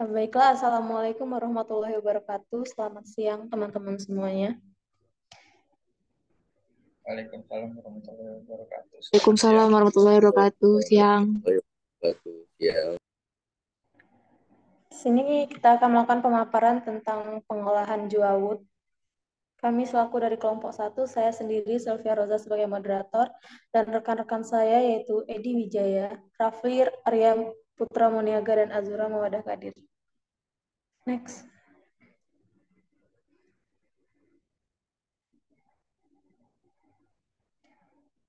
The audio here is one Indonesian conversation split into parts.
Baiklah, Assalamualaikum warahmatullahi wabarakatuh. Selamat siang, teman-teman semuanya. Waalaikumsalam warahmatullahi wabarakatuh. Selamat Waalaikumsalam siang. warahmatullahi wabarakatuh. Siang. Ya, Di sini kita akan melakukan pemaparan tentang pengolahan jawawut. Kami selaku dari kelompok 1, saya sendiri, Sylvia Rosa sebagai moderator, dan rekan-rekan saya yaitu Edi Wijaya, Rafli Arya Putra Muniaga, dan Azura Mawadah Kadir. Next.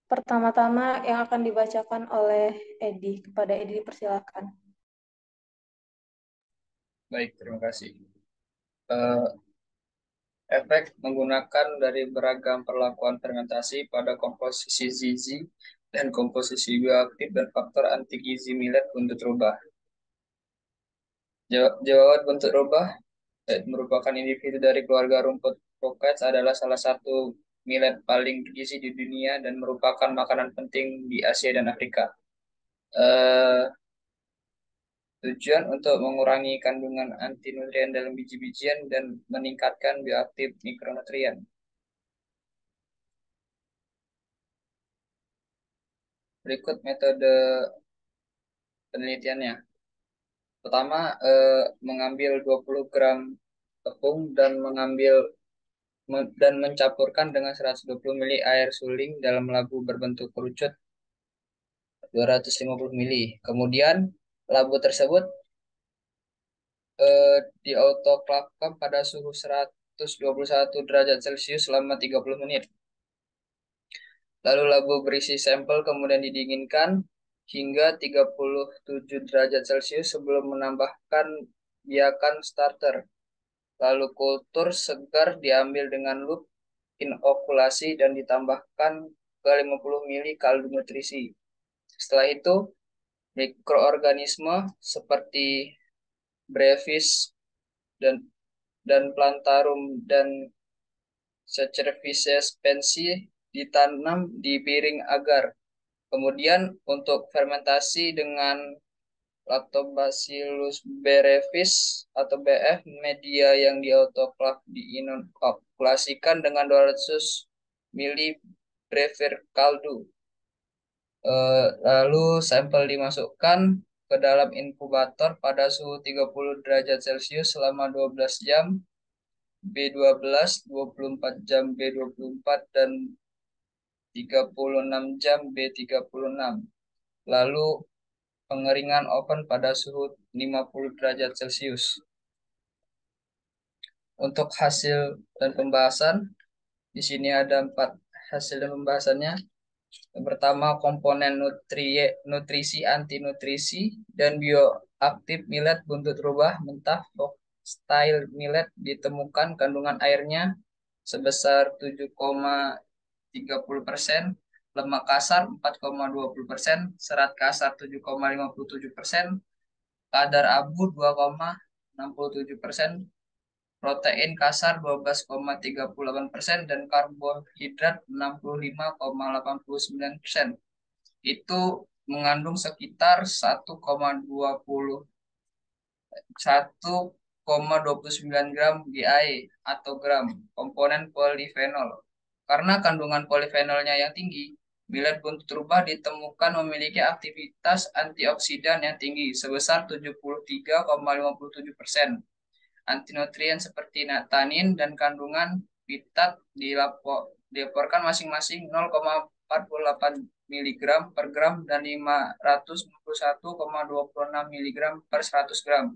Pertama-tama yang akan dibacakan oleh Edi. Kepada Edi, dipersilakan. baik, terima kasih. Eh, Efek menggunakan dari beragam perlakuan fermentasi pada komposisi zizi dan komposisi bioaktif dan faktor anti-gizi millet buntut rubah. Jawawut buntut rubah merupakan individu dari keluarga rumput Phlocates, adalah salah satu millet paling bergizi di dunia dan merupakan makanan penting di Asia dan Afrika. Eh, Tujuan untuk mengurangi kandungan anti nutrien dalam biji-bijian dan meningkatkan bioaktif mikronutrien. Berikut metode penelitiannya. Pertama, mengambil 20 gram tepung dan mencampurkan dengan 120 ml air suling dalam labu berbentuk kerucut 250 ml. Kemudian labu tersebut diautoklavkan pada suhu 121 derajat Celcius selama 30 menit. Lalu labu berisi sampel kemudian didinginkan hingga 37 derajat Celcius sebelum menambahkan biakan starter. Lalu kultur segar diambil dengan loop inokulasi dan ditambahkan ke 50 ml kaldu nutrisi. Setelah itu, mikroorganisme seperti brevis dan plantarum dan Cerevisiae pensii ditanam di piring agar. Kemudian untuk fermentasi dengan Lactobacillus brevis atau BF, media yang diautoklav diinokulasikan dengan 200 ml brevir kaldu. Lalu sampel dimasukkan ke dalam inkubator pada suhu 30 derajat Celcius selama 12 jam B12, 24 jam B24, dan 36 jam B36. Lalu pengeringan oven pada suhu 50 derajat Celcius. Untuk hasil dan pembahasan, di sini ada 4 hasil dan pembahasannya. Yang pertama, komponen nutrisi, anti nutrisi, dan bioaktif millet buntut rubah mentah style millet ditemukan kandungan airnya sebesar 7,30%, lemak kasar 4,20%, serat kasar 7,57%, kadar abu 2,67%, protein kasar 12,38%, dan karbohidrat 65,89%. Itu mengandung sekitar 1,29 gram GAE atau gram komponen polifenol. Karena kandungan polifenolnya yang tinggi, millet buntut rubah ditemukan memiliki aktivitas antioksidan yang tinggi sebesar 73,57%. Antinutrien seperti tanin dan kandungan pitat dilaporkan masing-masing 0,48 miligram per gram dan 561,26 miligram per 100 gram.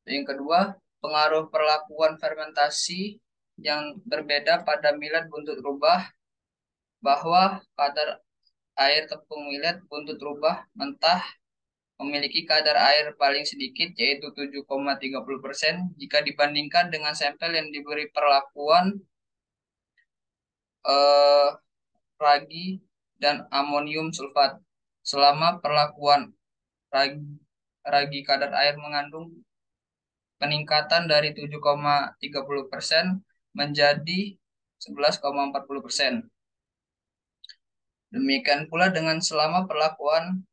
Yang kedua, pengaruh perlakuan fermentasi yang berbeda pada millet buntut rubah, bahwa kadar air tepung millet buntut rubah mentah memiliki kadar air paling sedikit, yaitu 7,30% jika dibandingkan dengan sampel yang diberi perlakuan eh, ragi dan amonium sulfat. Selama perlakuan ragi, kadar air mengandung peningkatan dari 7,30% menjadi 11,40%. Demikian pula dengan selama perlakuan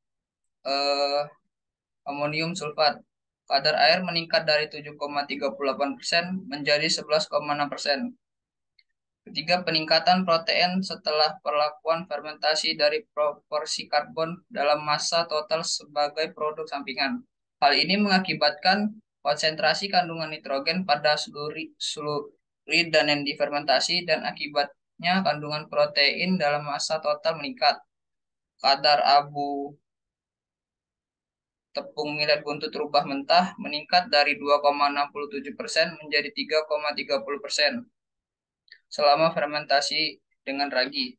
amonium sulfat. kadar air meningkat dari 7,38% menjadi 11,6%. Ketiga, peningkatan protein setelah perlakuan fermentasi dari proporsi karbon dalam massa total sebagai produk sampingan. Hal ini mengakibatkan konsentrasi kandungan nitrogen pada seluruh dan yang difermentasi dan akibatnya kandungan protein dalam massa total meningkat. Kadar abu tepung millet buntut rubah mentah meningkat dari 2,67% menjadi 3,30% selama fermentasi dengan ragi.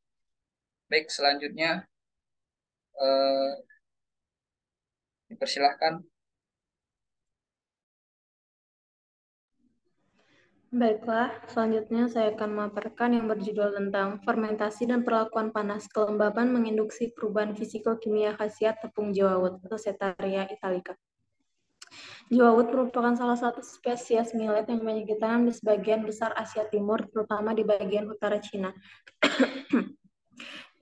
Baik, selanjutnya dipersilahkan. Baiklah, selanjutnya saya akan memaparkan yang berjudul tentang fermentasi dan perlakuan panas kelembaban menginduksi perubahan fisiko-kimia khasiat tepung jawawut atau Setaria italica. Jawawut merupakan salah satu spesies millet yang banyak ditanam di sebagian besar Asia Timur, terutama di bagian utara Cina.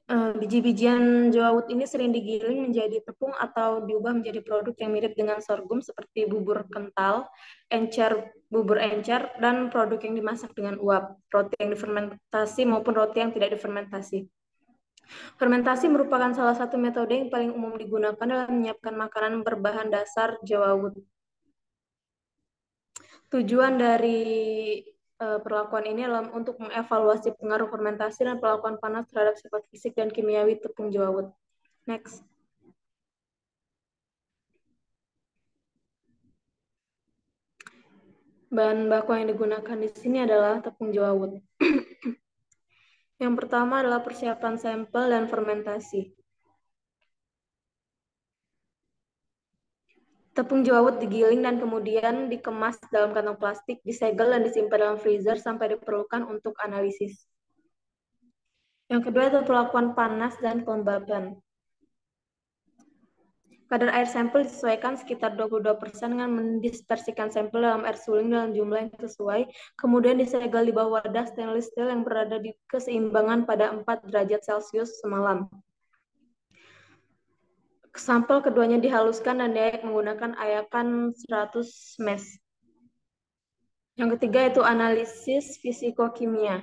Biji-bijian jawawut ini sering digiling menjadi tepung atau diubah menjadi produk yang mirip dengan sorghum seperti bubur kental, bubur encer, dan produk yang dimasak dengan uap, roti yang difermentasi maupun roti yang tidak difermentasi. Fermentasi merupakan salah satu metode yang paling umum digunakan dalam menyiapkan makanan berbahan dasar jawawut. Tujuan dari perlakuan ini adalah untuk mengevaluasi pengaruh fermentasi dan perlakuan panas terhadap sifat fisik dan kimiawi tepung jawawut. Next. Bahan baku yang digunakan di sini adalah tepung jawawut. Yang pertama adalah persiapan sampel dan fermentasi. Tepung jawawut digiling dan kemudian dikemas dalam kantong plastik, disegel dan disimpan dalam freezer sampai diperlukan untuk analisis. Yang kedua itu perlakuan panas dan kelembaban. Kadar air sampel disesuaikan sekitar 22% dengan mendispersikan sampel dalam air suling dalam jumlah yang sesuai, kemudian disegel di bawah wadah stainless steel yang berada di keseimbangan pada 4 derajat Celcius semalam. Sampel keduanya dihaluskan dan diayak menggunakan ayakan 100 mesh. Yang ketiga itu analisis fisiko-kimia.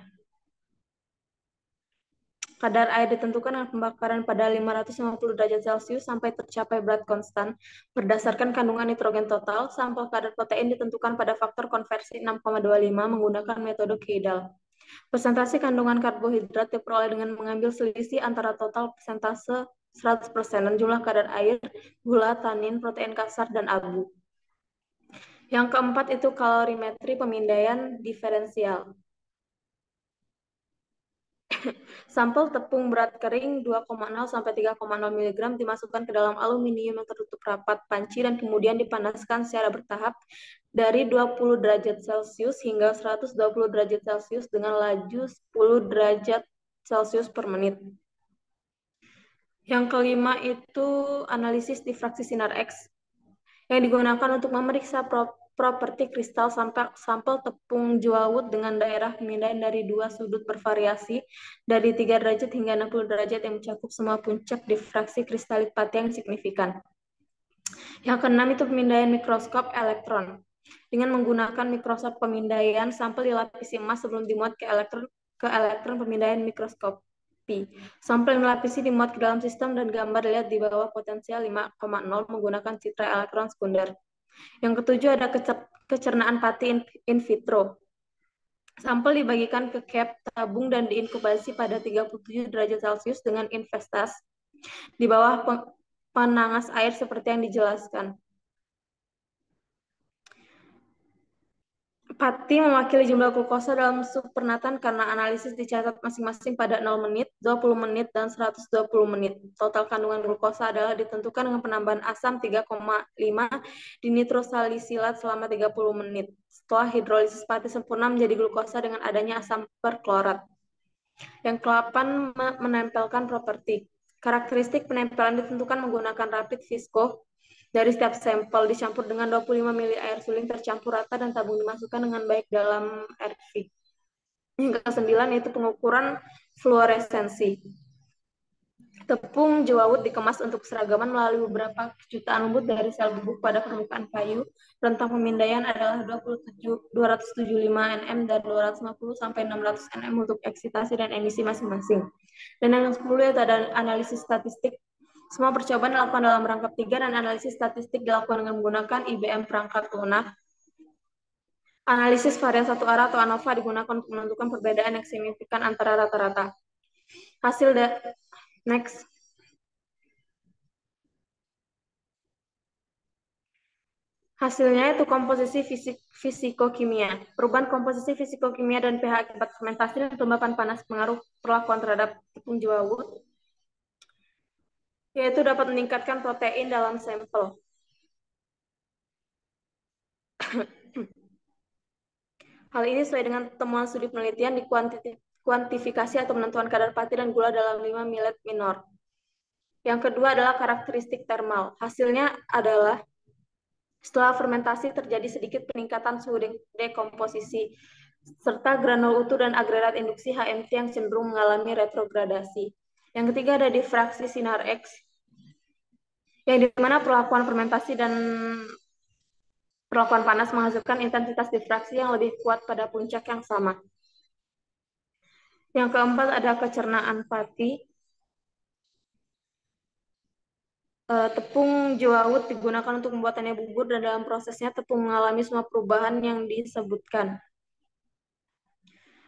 Kadar air ditentukan dengan pembakaran pada 550 derajat Celcius sampai tercapai berat konstan. Berdasarkan kandungan nitrogen total, sampel kadar protein ditentukan pada faktor konversi 6,25 menggunakan metode Keidel. Persentase kandungan karbohidrat diperoleh dengan mengambil selisih antara total persentase 100% dan jumlah kadar air, gula, tanin, protein kasar, dan abu. Yang keempat itu kalorimetri pemindaian diferensial. Sampel tepung berat kering 2,0 sampai 3,0 mg dimasukkan ke dalam aluminium yang tertutup rapat panci dan kemudian dipanaskan secara bertahap dari 20 derajat Celcius hingga 120 derajat Celcius dengan laju 10 derajat Celcius per menit. Yang kelima itu analisis difraksi sinar X yang digunakan untuk memeriksa properti kristal sampel tepung jawawut dengan daerah pemindaian dari dua sudut bervariasi dari 3 derajat hingga 60 derajat yang mencakup semua puncak difraksi kristalit pati yang signifikan. Yang keenam itu pemindaian mikroskop elektron. Dengan menggunakan mikroskop pemindaian, sampel dilapisi emas sebelum dimuat ke elektron pemindaian mikroskopi. Sampel yang dilapisi dimuat ke dalam sistem dan gambar dilihat di bawah potensial 5,0 menggunakan citra elektron sekunder. Yang ketujuh ada kecernaan pati in vitro. Sampel dibagikan ke cap tabung dan diinkubasi pada 37 derajat Celcius dengan investasi di bawah penangas air seperti yang dijelaskan. Pati mewakili jumlah glukosa dalam supernatan karena analisis dicatat masing-masing pada 0 menit, 20 menit, dan 120 menit. Total kandungan glukosa adalah ditentukan dengan penambahan asam 3,5 dinitrosalisilat selama 30 menit. Setelah hidrolisis pati sempurna menjadi glukosa dengan adanya asam perklorat. Yang ke-8 menempelkan properti. Karakteristik penempelan ditentukan menggunakan rapid visco. Dari setiap sampel dicampur dengan 25 ml air suling tercampur rata dan tabung dimasukkan dengan baik dalam RV. Yang ke-9 itu pengukuran fluoresensi. Tepung jawawut dikemas untuk seragaman melalui beberapa jutaan lembut dari sel bubuk pada permukaan kayu. Rentang pemindaian adalah 275 nm dan 250 sampai 600 nm untuk eksitasi dan emisi masing-masing. Dan yang 10 yaitu ada analisis statistik. Semua percobaan dilakukan dalam rangkap 3 dan analisis statistik dilakukan dengan menggunakan IBM perangkat lunak. Analisis varian satu arah atau ANOVA digunakan untuk menentukan perbedaan yang signifikan antara rata-rata. Next. Hasilnya itu komposisi fisikokimia. Perubahan komposisi fisikokimia dan pH akibat fermentasi dan kelembapan panas pengaruh perlakuan terhadap tepung jawawut, yaitu dapat meningkatkan protein dalam sampel. Hal ini sesuai dengan temuan studi penelitian di kuantifikasi atau penentuan kadar pati dan gula dalam 5 millet minor. Yang kedua adalah karakteristik termal. Hasilnya adalah setelah fermentasi terjadi sedikit peningkatan suhu dekomposisi serta granul utuh dan agregat induksi HMT yang cenderung mengalami retrogradasi. Yang ketiga ada difraksi sinar X, yang dimana perlakuan fermentasi dan perlakuan panas menghasilkan intensitas difraksi yang lebih kuat pada puncak yang sama. Yang keempat ada kecernaan pati. Tepung jawawut digunakan untuk pembuatannya bubur dan dalam prosesnya tepung mengalami semua perubahan yang disebutkan.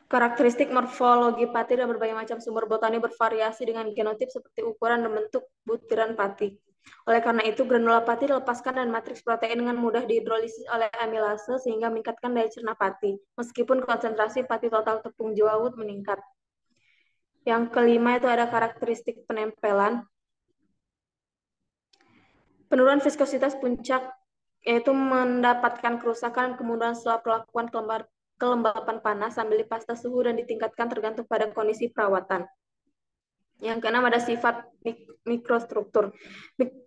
Karakteristik morfologi pati dan berbagai macam sumber botani bervariasi dengan genotip seperti ukuran dan bentuk butiran pati. Oleh karena itu, granula pati dilepaskan dan matriks protein dengan mudah dihidrolisis oleh amilase sehingga meningkatkan daya cerna pati, meskipun konsentrasi pati total tepung jawawut meningkat. Yang kelima itu ada karakteristik penempelan. Penurunan viskositas puncak yaitu mendapatkan kerusakan kemudahan setelah perlakuan kelembapan panas sambil dipasta suhu dan ditingkatkan tergantung pada kondisi perawatan. Yang keenam ada sifat mikrostruktur.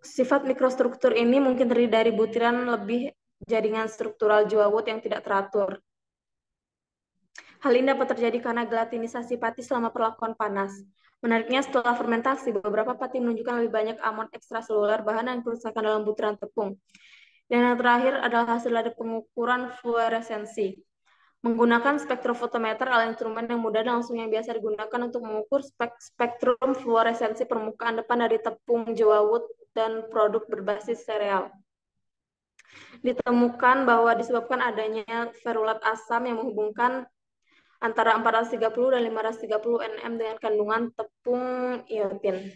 Sifat mikrostruktur ini mungkin terdiri dari butiran lebih jaringan struktural jawawut yang tidak teratur. Hal ini dapat terjadi karena gelatinisasi pati selama perlakuan panas. Menariknya, setelah fermentasi, beberapa pati menunjukkan lebih banyak amon ekstraseluler, bahan dan kerusakan dalam butiran tepung. Dan yang terakhir adalah hasil dari pengukuran fluoresensi. Menggunakan spektrofotometer adalah instrumen yang mudah dan langsung yang biasa digunakan untuk mengukur spektrum fluoresensi permukaan depan dari tepung jawawut dan produk berbasis sereal. Ditemukan bahwa disebabkan adanya ferulat asam yang menghubungkan antara 430 dan 530 nm dengan kandungan tepung iotin.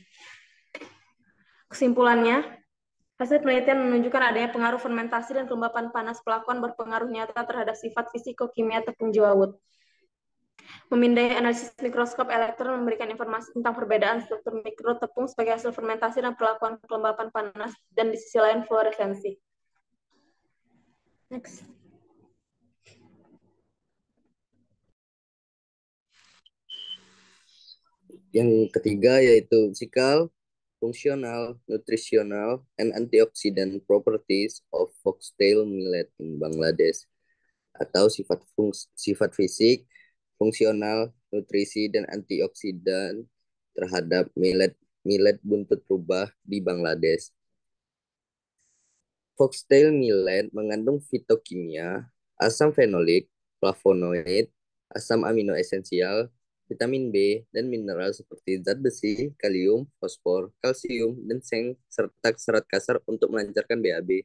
Kesimpulannya, hasil penelitian menunjukkan adanya pengaruh fermentasi dan kelembapan panas pelakuan berpengaruh nyata terhadap sifat fisikokimia tepung jawawut. Memindai analisis mikroskop elektron memberikan informasi tentang perbedaan struktur mikro tepung sebagai hasil fermentasi dan perlakuan kelembapan panas dan di sisi lain fluoresensi. Next. Yang ketiga yaitu physical, functional, nutritional, and antioxidant properties of foxtail millet in Bangladesh, atau sifat fisik, fungsional, nutrisi, dan antioksidan terhadap millet buntut rubah di Bangladesh. Foxtail millet mengandung fitokimia, asam fenolik, flavonoid, asam amino esensial, vitamin B, dan mineral seperti zat besi, kalium, fosfor, kalsium, dan seng, serta serat kasar untuk melancarkan BAB.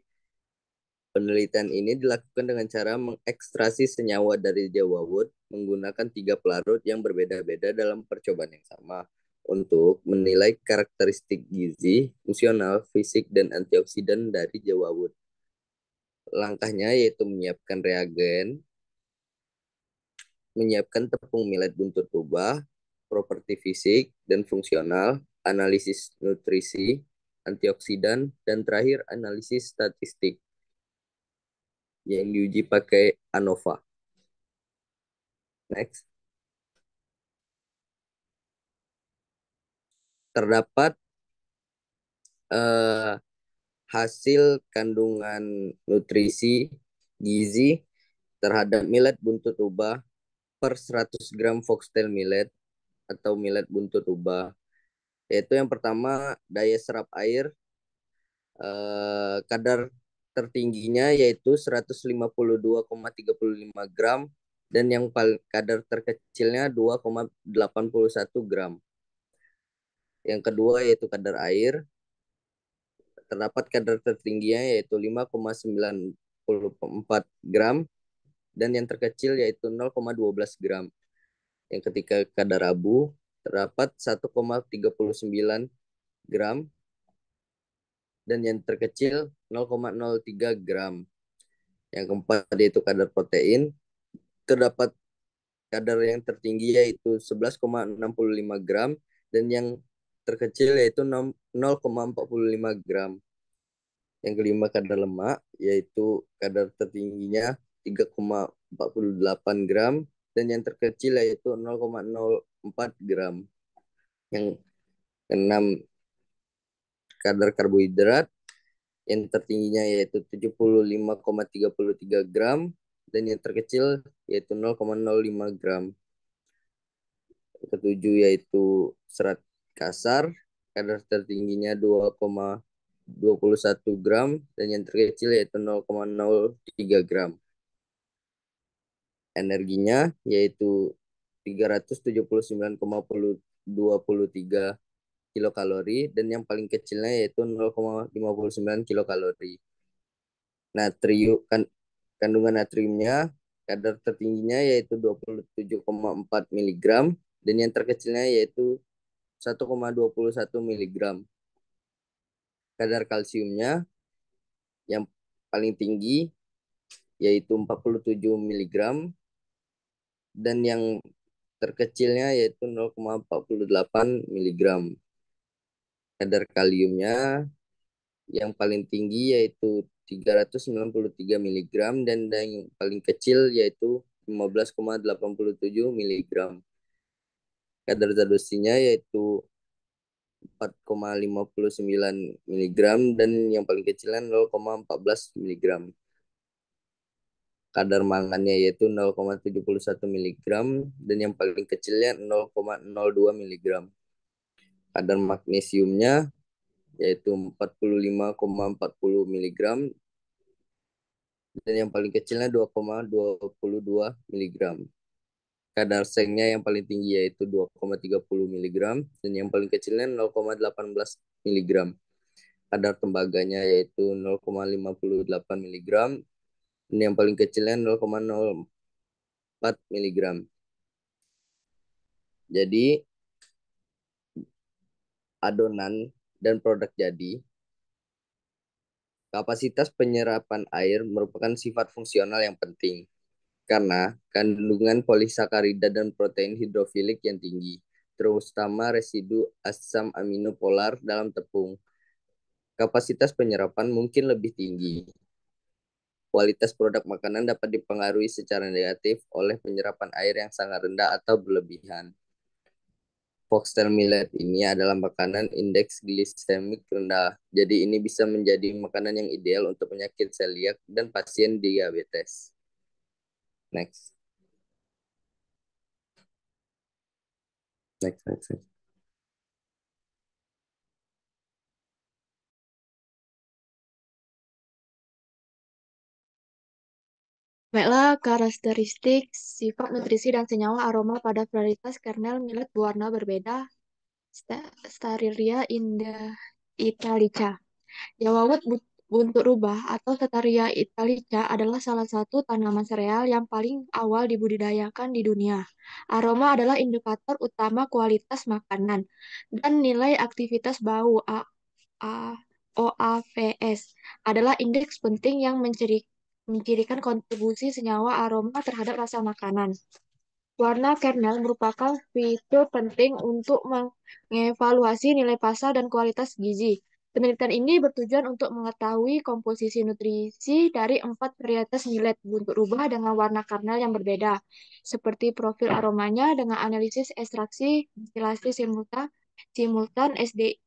Penelitian ini dilakukan dengan cara mengekstraksi senyawa dari jawawut menggunakan 3 pelarut yang berbeda-beda dalam percobaan yang sama untuk menilai karakteristik gizi, fungsional, fisik, dan antioksidan dari jawawut. Langkahnya yaitu menyiapkan reagen, menyiapkan tepung millet buntut rubah, properti fisik dan fungsional, analisis nutrisi, antioksidan, dan terakhir analisis statistik yang diuji pakai ANOVA. Next. Terdapat hasil kandungan nutrisi gizi terhadap millet buntut rubah per 100 gram foxtail millet atau millet buntut rubah yaitu yang pertama daya serap air, kadar tertingginya yaitu 152,35 gram dan yang kadar terkecilnya 2,81 gram. Yang kedua yaitu kadar air, terdapat kadar tertingginya yaitu 5,94 gram dan yang terkecil yaitu 0,12 gram. Yang ketiga kadar abu terdapat 1,39 gram dan yang terkecil 0,03 gram. Yang keempat yaitu kadar protein, terdapat kadar yang tertinggi yaitu 11,65 gram dan yang terkecil yaitu 0,45 gram. Yang kelima kadar lemak yaitu kadar tertingginya 3,48 gram dan yang terkecil yaitu 0,04 gram. Yang keenam kadar karbohidrat yang tertingginya yaitu 75,33 gram dan yang terkecil yaitu 0,05 gram. Yang ketujuh yaitu serat kasar, kadar tertingginya 2,21 gram dan yang terkecil yaitu 0,03 gram. Energinya yaitu 379,23 kilokalori dan yang paling kecilnya yaitu 0,59 kilokalori. Natrium kandungan natriumnya kadar tertingginya yaitu 27,4 mg dan yang terkecilnya yaitu 1,21 mg. Kadar kalsiumnya yang paling tinggi yaitu 47 mg dan yang terkecilnya yaitu 0,48 mg. Kadar kaliumnya yang paling tinggi yaitu 393 mg dan yang paling kecil yaitu 15,87 mg. Kadar zat besinya yaitu 4,59 mg dan yang paling kecilnya 0,14 mg. Kadar mangannya yaitu 0,71 mg dan yang paling kecilnya 0,02 mg. Kadar magnesiumnya yaitu 45,40 mg dan yang paling kecilnya 2,22 mg. Kadar sengnya yang paling tinggi yaitu 2,30 mg dan yang paling kecilnya 0,18 mg. Kadar tembaganya yaitu 0,58 mg dan yang paling kecilnya 0,04 mg. Jadi adonan dan produk jadi, kapasitas penyerapan air merupakan sifat fungsional yang penting karena kandungan polisakarida dan protein hidrofilik yang tinggi, terutama residu asam amino polar dalam tepung. Kapasitas penyerapan mungkin lebih tinggi. Kualitas produk makanan dapat dipengaruhi secara negatif oleh penyerapan air yang sangat rendah atau berlebihan. Foxtail millet ini adalah makanan indeks glisemik rendah. Jadi ini bisa menjadi makanan yang ideal untuk penyakit celiak dan pasien diabetes. Next. Next. Baiklah, karakteristik sifat nutrisi dan senyawa aroma pada varietas kernel millet berwarna berbeda. Starilia italica. Jawawut buntut rubah atau Starilia italica adalah salah satu tanaman sereal yang paling awal dibudidayakan di dunia. Aroma adalah indikator utama kualitas makanan dan nilai aktivitas bau OAVS adalah indeks penting yang mencirikan kontribusi senyawa aroma terhadap rasa makanan. Warna kernel merupakan fitur penting untuk mengevaluasi nilai pasar dan kualitas gizi. Penelitian ini bertujuan untuk mengetahui komposisi nutrisi dari 4 varietas millet buntut rubah dengan warna kernel yang berbeda, seperti profil aromanya dengan analisis ekstraksi, distilasi simultan, SDE,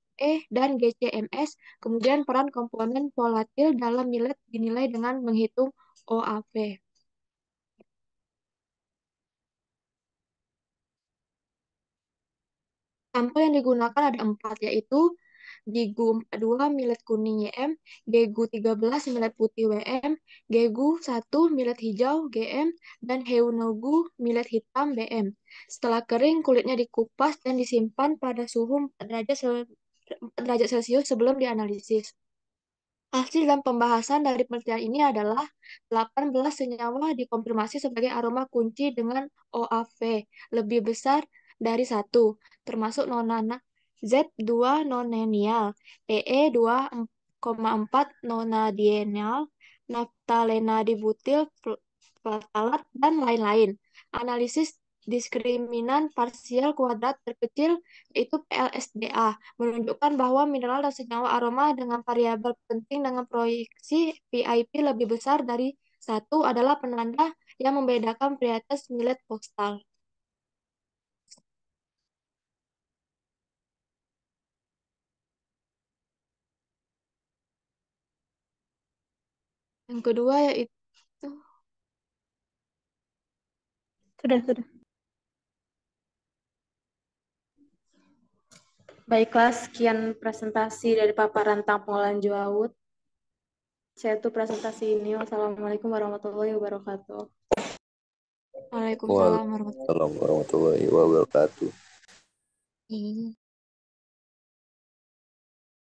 dan GCMS. Kemudian peran komponen volatil dalam millet dinilai dengan menghitung OAV. Sampel yang digunakan ada 4, yaitu Gigu 42 millet kuning YM, Gegu 13 millet putih WM, Gegu 1 millet hijau GM, dan Heunogu millet hitam BM. Setelah kering, kulitnya dikupas dan disimpan pada suhu 4 derajat Celcius sebelum dianalisis. Hasil dan pembahasan dari penelitian ini adalah 18 senyawa dikonfirmasi sebagai aroma kunci dengan OAV lebih besar dari 1, termasuk nonana Z2 nonenial, PE 2,4 nonadienal, naftalena dibutil platalat, dan lain-lain. Analisis diskriminan parsial kuadrat terkecil yaitu PLSDA menunjukkan bahwa mineral dan senyawa aroma dengan variabel penting dengan proyeksi PIP lebih besar dari 1 adalah penanda yang membedakan varietas millet postal. Yang kedua yaitu Sudah. Baiklah, sekian presentasi dari paparan tentang pengolahan jawut. Saya tuh presentasi ini. Wassalamualaikum warahmatullahi wabarakatuh. Waalaikumsalam warahmatullahi Waalaikumsalam warahmatullahi wabarakatuh. wabarakatuh.